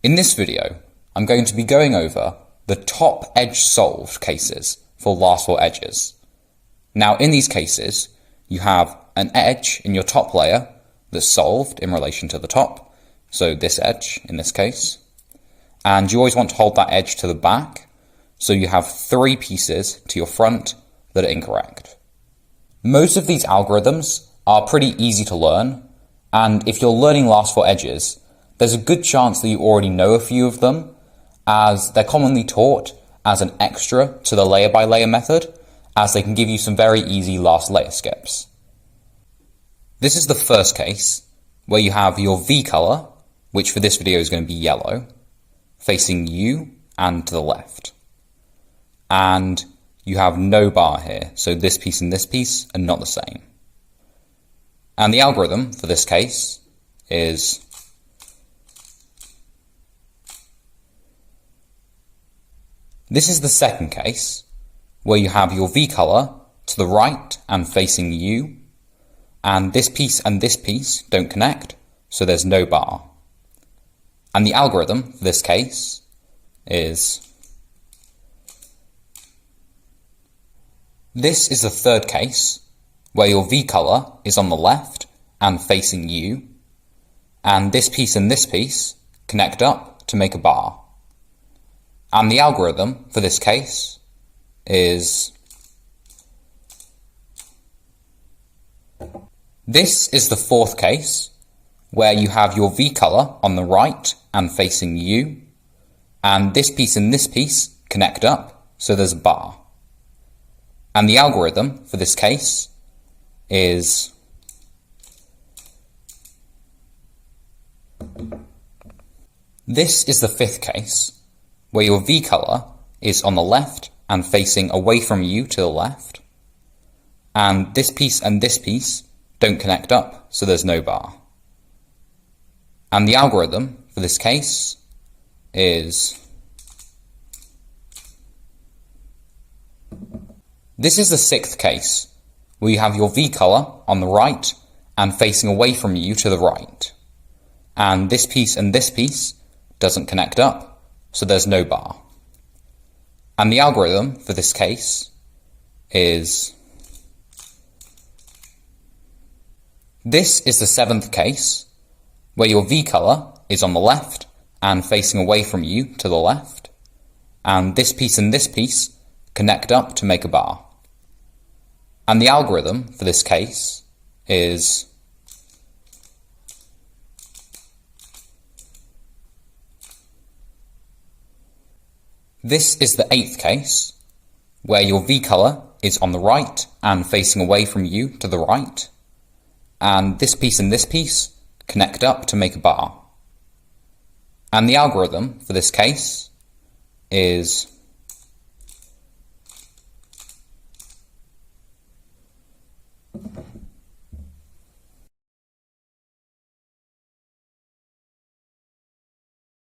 In this video, I'm going to be going over the top edge solved cases for last 4 edges. Now, in these cases, you have an edge in your top layer that's solved in relation to the top, so this edge in this case, and you always want to hold that edge to the back, so you have 3 pieces to your front that are incorrect. Most of these algorithms are pretty easy to learn, and if you're learning last 4 edges, there's a good chance that you already know a few of them, as they're commonly taught as an extra to the layer by layer method, as they can give you some very easy last layer skips. This is the first case, where you have your V color, which for this video is going to be yellow, facing you and to the left. And you have no bar here, so this piece and this piece are not the same. And the algorithm for this case is this is the second case, where you have your V color to the right and facing you, and this piece don't connect, so there's no bar. And the algorithm for this case is this is the third case, where your V color is on the left and facing you, and this piece connect up to make a bar. And the algorithm for this case is this is the fourth case, where you have your V color on the right and facing you, and this piece connect up, so there's a bar. And the algorithm for this case is this is the fifth case, where your V color is on the left and facing away from you to the left, and this piece don't connect up, so there's no bar. And the algorithm for this case is this is the sixth case, where you have your V color on the right and facing away from you to the right, and this piece doesn't connect up, so there's no bar. And the algorithm for this case is this is the seventh case, where your V color is on the left and facing away from you to the left, and this piece connect up to make a bar. And the algorithm for this case is this is the eighth case, where your V color is on the right and facing away from you to the right, and this piece connect up to make a bar. And the algorithm for this case is